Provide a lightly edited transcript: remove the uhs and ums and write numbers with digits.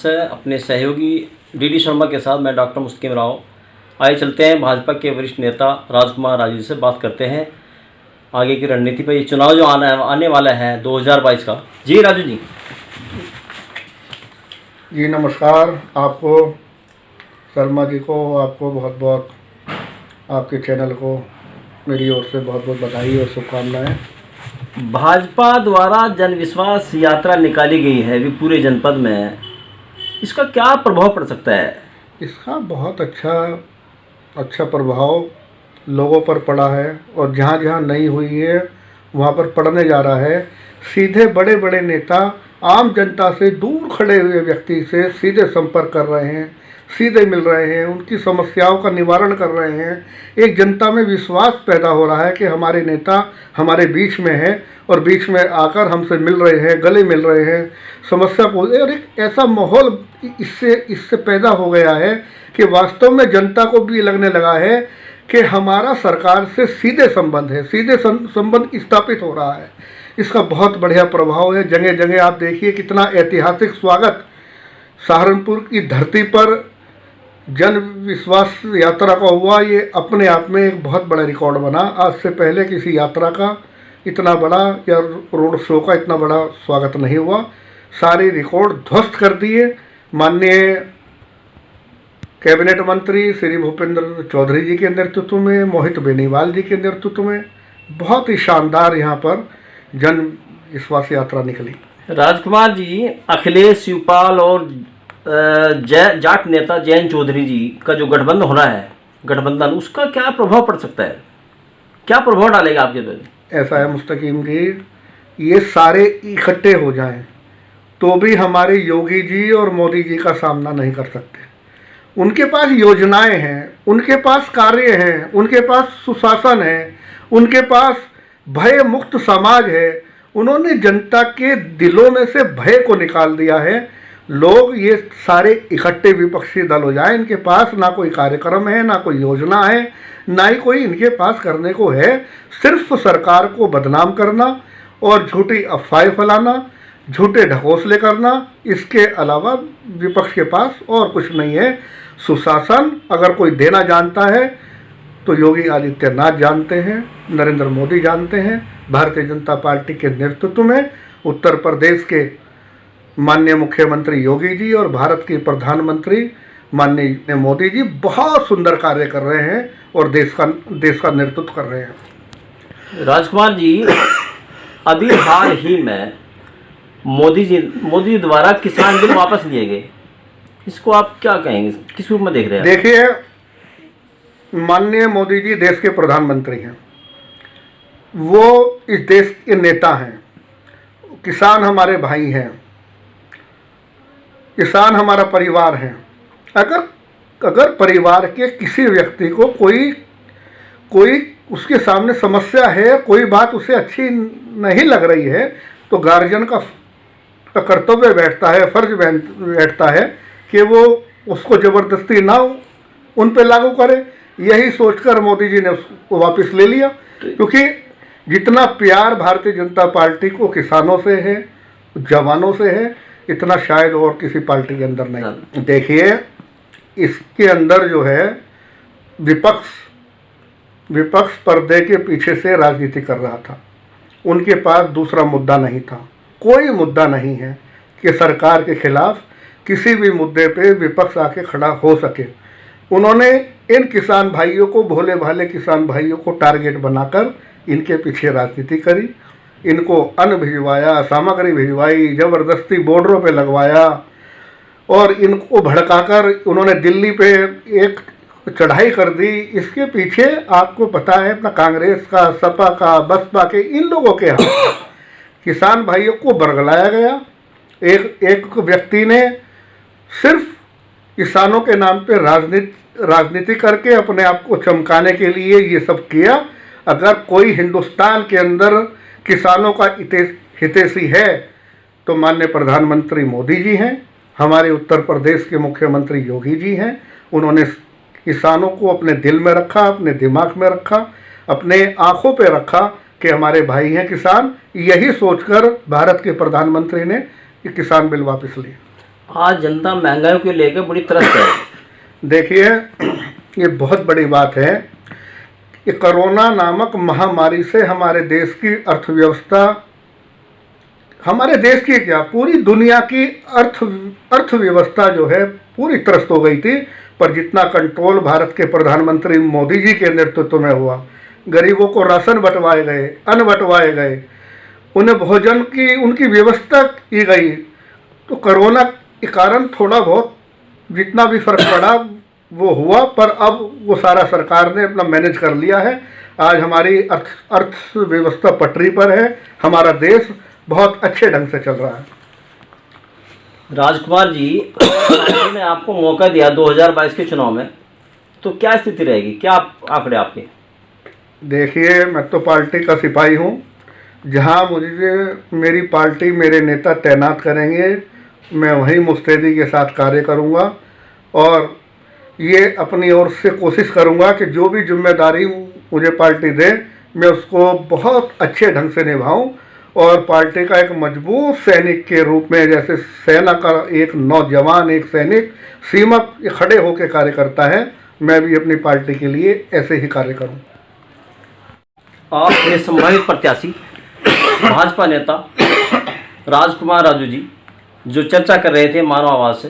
से अपने सहयोगी डीडी शर्मा के साथ मैं डॉक्टर मुस्किन राव आए चलते हैं भाजपा के वरिष्ठ नेता राजकुमार राजू से बात करते हैं आगे की रणनीति पर। ये चुनाव जो आने वाला है 2022 का। जी राजू जी। जी नमस्कार। आपको शर्मा जी को आपको बहुत बहुत आपके चैनल को मेरी ओर से बहुत बहुत बधाई और शुभकामनाएं। भाजपा द्वारा जन विश्वास यात्रा निकाली गई है भी पूरे जनपद में, इसका क्या प्रभाव पड़ सकता है? इसका बहुत अच्छा प्रभाव लोगों पर पड़ा है और जहाँ जहाँ नहीं हुई है वहाँ पर पड़ने जा रहा है। सीधे बड़े बड़े नेता आम जनता से दूर खड़े हुए व्यक्ति से सीधे संपर्क कर रहे हैं, सीधे मिल रहे हैं, उनकी समस्याओं का निवारण कर रहे हैं। एक जनता में विश्वास पैदा हो रहा है कि हमारे नेता हमारे बीच में है और बीच में आकर हमसे मिल रहे हैं, गले मिल रहे हैं, समस्या को। और एक ऐसा माहौल इससे पैदा हो गया है कि वास्तव में जनता को भी लगने लगा है कि हमारा सरकार से सीधे संबंध है, सीधे संबंध स्थापित हो रहा है। इसका बहुत बढ़िया प्रभाव है। जगह जगह आप देखिए कितना ऐतिहासिक स्वागत सहारनपुर की धरती पर जन विश्वास यात्रा का हुआ। ये अपने आप में एक बहुत बड़ा रिकॉर्ड बना। आज से पहले किसी यात्रा का इतना बड़ा या रोड शो का इतना बड़ा स्वागत नहीं हुआ। सारे रिकॉर्ड ध्वस्त कर दिए माननीय कैबिनेट मंत्री श्री भूपेंद्र चौधरी जी के नेतृत्व में, मोहित बेनीवाल जी के नेतृत्व में बहुत ही शानदार यहाँ पर जन विश्वास यात्रा निकली। राजकुमार जी, अखिलेश शिवपाल और जाट नेता जयंत चौधरी जी का जो गठबंधन होना है, गठबंधन, उसका क्या प्रभाव पड़ सकता है? क्या प्रभाव डालेगा आपके पे? ऐसा है मुस्तकीम जी, ये सारे इकट्ठे हो जाएं तो भी हमारे योगी जी और मोदी जी का सामना नहीं कर सकते। उनके पास योजनाएं हैं, उनके पास कार्य हैं, उनके पास सुशासन है, उनके पास भय मुक्त समाज है। उन्होंने जनता के दिलों में से भय को निकाल दिया है। लोग ये सारे इकट्ठे विपक्षी दल हो जाए, इनके पास ना कोई कार्यक्रम है, ना कोई योजना है, ना ही कोई इनके पास करने को है। सिर्फ सरकार को बदनाम करना और झूठी अफवाहें फैलाना, झूठे ढकोसले करना, इसके अलावा विपक्ष के पास और कुछ नहीं है। सुशासन अगर कोई देना जानता है तो योगी आदित्यनाथ जानते हैं, नरेंद्र मोदी जानते हैं। भारतीय जनता पार्टी के नेतृत्व में उत्तर प्रदेश के माननीय मुख्यमंत्री योगी जी और भारत के प्रधानमंत्री माननीय मोदी जी बहुत सुंदर कार्य कर रहे हैं और देश का नेतृत्व कर रहे हैं। राजकुमार जी, अभी हाल ही में मोदी जी द्वारा किसान बिल वापस लिए गए, इसको आप क्या कहेंगे, किस रूप में देख रहे हैं? देखिए, माननीय मोदी जी देश के प्रधानमंत्री हैं, वो इस देश के नेता हैं। किसान हमारे भाई हैं, किसान हमारा परिवार है। अगर परिवार के किसी व्यक्ति को कोई उसके सामने समस्या है, कोई बात उसे अच्छी नहीं लग रही है, तो गार्जियन का कर्तव्य बैठता है, फर्ज बैठता है कि वो उसको ज़बरदस्ती ना उन पे लागू करे। यही सोचकर मोदी जी ने उसको वापस ले लिया, क्योंकि जितना प्यार भारतीय जनता पार्टी को किसानों से है, जवानों से है, इतना शायद और किसी पार्टी के अंदर नहीं। देखिए, इसके अंदर जो है विपक्ष पर्दे के पीछे से राजनीति कर रहा था। उनके पास दूसरा मुद्दा नहीं था, कोई मुद्दा नहीं है कि सरकार के खिलाफ किसी भी मुद्दे पे विपक्ष आके खड़ा हो सके। उन्होंने इन किसान भाइयों को, भोले भाले किसान भाइयों को टारगेट बनाकर इनके पीछे राजनीति करी, इनको अन्न भिजवाया, सामग्री भिजवाई, ज़बरदस्ती बॉर्डरों पे लगवाया और इनको भड़काकर उन्होंने दिल्ली पे एक चढ़ाई कर दी। इसके पीछे आपको पता है अपना कांग्रेस का, सपा का, बसपा के, इन लोगों के हाथ किसान भाइयों को बरगलाया गया। एक व्यक्ति ने सिर्फ किसानों के नाम पे राजनीति करके अपने आप को चमकाने के लिए ये सब किया। अगर कोई हिंदुस्तान के अंदर किसानों का हितैषी है तो माननीय प्रधानमंत्री मोदी जी हैं, हमारे उत्तर प्रदेश के मुख्यमंत्री योगी जी हैं। उन्होंने किसानों को अपने दिल में रखा, अपने दिमाग में रखा, अपने आँखों पे रखा कि हमारे भाई हैं किसान। यही सोचकर भारत के प्रधानमंत्री ने किसान बिल वापस लिया। आज जनता महंगाई को लेकर बड़ी त्रस्त है। देखिए, ये बहुत बड़ी बात है कि कोरोना नामक महामारी से हमारे देश की अर्थव्यवस्था, हमारे देश की क्या पूरी दुनिया की अर्थव्यवस्था जो है पूरी त्रस्त हो गई थी। पर जितना कंट्रोल भारत के प्रधानमंत्री मोदी जी के नेतृत्व में हुआ, गरीबों को राशन बंटवाए गए, अन्न बंटवाए गए, उन्हें भोजन की उनकी व्यवस्था की गई, तो कोरोना के कारण थोड़ा बहुत जितना भी फर्क पड़ा वो हुआ। पर अब वो सारा सरकार ने अपना मैनेज कर लिया है। आज हमारी अर्थव्यवस्था पटरी पर है, हमारा देश बहुत अच्छे ढंग से चल रहा है। राजकुमार जी, पार्टी ने आपको मौका दिया 2022 के चुनाव में, तो क्या स्थिति रहेगी, क्या आंकड़े आपके? देखिए, मैं तो पार्टी का सिपाही हूँ। जहाँ मुझे मेरी पार्टी मेरे नेता तैनात करेंगे, मैं वहीं मुस्तैदी के साथ कार्य करूँगा और ये अपनी ओर से कोशिश करूँगा कि जो भी जिम्मेदारी मुझे पार्टी दे मैं उसको बहुत अच्छे ढंग से निभाऊँ और पार्टी का एक मजबूत सैनिक के रूप में, जैसे सेना का एक नौजवान, एक सैनिक सीमा पे खड़े होकर कार्य करता है, मैं भी अपनी पार्टी के लिए ऐसे ही कार्य करूँ। आपके संभावित प्रत्याशी भाजपा नेता राजकुमार राजू जी जो चर्चा कर रहे थे मानव आवाज़ से,